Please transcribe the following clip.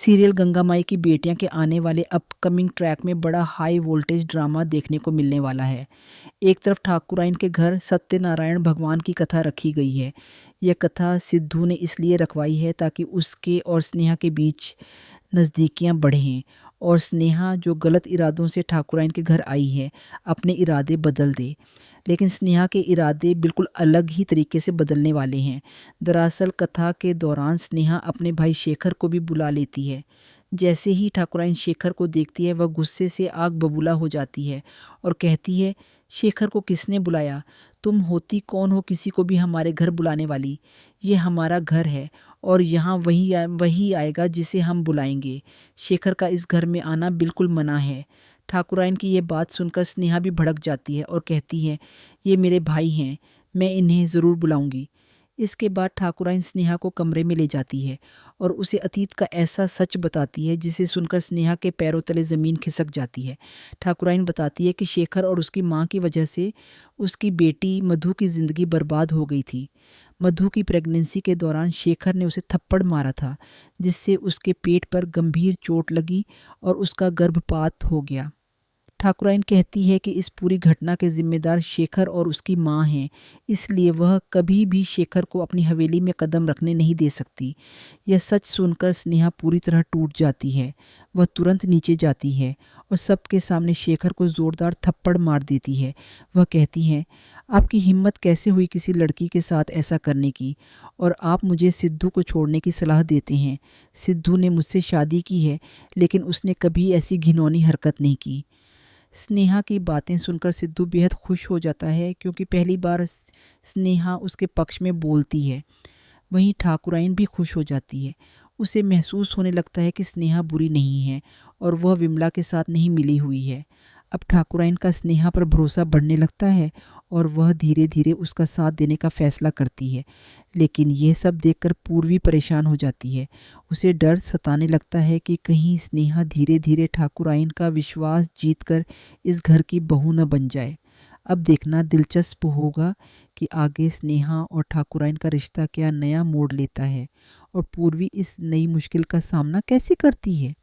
Serial Ganga माई की बेटियां के आने वाले अपकमिंग ट्रैक में बड़ा हाई वोल्टेज ड्रामा देखने को मिलने वाला है। एक तरफ ठाकुराइन के घर सत्यनारायण भगवान की कथा रखी गई है। यह कथा सिद्धू ने इसलिए रखवाई है ताकि उसके और स्नेहा के बीच नज़दीकियां बढ़ें और स्नेहा जो गलत इरादों से ठाकुराइन के घर आई है अपने इरादे बदल दे। लेकिन स्नेहा के इरादे बिल्कुल अलग ही तरीके से बदलने वाले हैं। दरअसल कथा के दौरान स्नेहा अपने भाई शेखर को भी बुला लेती है। जैसे ही ठाकुराइन शेखर को देखती है वह गुस्से से आग बबूला हो जाती है और कहती है, शेखर को किसने बुलाया? तुम होती कौन हो किसी को भी हमारे घर बुलाने वाली? ये हमारा घर है और यहाँ वही आएगा जिसे हम बुलाएंगे। शेखर का इस घर में आना बिल्कुल मना है। ठाकुराइन की ये बात सुनकर स्नेहा भी भड़क जाती है और कहती है, ये मेरे भाई हैं, मैं इन्हें ज़रूर बुलाऊंगी। इसके बाद ठाकुराइन स्नेहा को कमरे में ले जाती है और उसे अतीत का ऐसा सच बताती है जिसे सुनकर स्नेहा के पैरों तले ज़मीन खिसक जाती है। ठाकुराइन बताती है कि शेखर और उसकी माँ की वजह से उसकी बेटी मधु की ज़िंदगी बर्बाद हो गई थी। मधु की प्रेगनेंसी के दौरान शेखर ने उसे थप्पड़ मारा था जिससे उसके पेट पर गंभीर चोट लगी और उसका गर्भपात हो गया। ठाकुराइन कहती है कि इस पूरी घटना के जिम्मेदार शेखर और उसकी माँ हैं, इसलिए वह कभी भी शेखर को अपनी हवेली में कदम रखने नहीं दे सकती। यह सच सुनकर स्नेहा पूरी तरह टूट जाती है। वह तुरंत नीचे जाती है और सबके सामने शेखर को ज़ोरदार थप्पड़ मार देती है। वह कहती है, आपकी हिम्मत कैसे हुई किसी लड़की के साथ ऐसा करने की, और आप मुझे सिद्धू को छोड़ने की सलाह देते हैं। सिद्धू ने मुझसे शादी की है लेकिन उसने कभी ऐसी घिनौनी हरकत नहीं की। स्नेहा की बातें सुनकर सिद्धू बेहद खुश हो जाता है क्योंकि पहली बार स्नेहा उसके पक्ष में बोलती है। वहीं ठाकुराइन भी खुश हो जाती है। उसे महसूस होने लगता है कि स्नेहा बुरी नहीं है और वह विमला के साथ नहीं मिली हुई है। अब ठाकुराइन का स्नेहा पर भरोसा बढ़ने लगता है और वह धीरे धीरे उसका साथ देने का फैसला करती है। लेकिन यह सब देखकर पूर्वी परेशान हो जाती है। उसे डर सताने लगता है कि कहीं स्नेहा धीरे धीरे ठाकुराइन का विश्वास जीतकर इस घर की बहू न बन जाए। अब देखना दिलचस्प होगा कि आगे स्नेहा और ठाकुराइन का रिश्ता क्या नया मोड़ लेता है और पूर्वी इस नई मुश्किल का सामना कैसे करती है।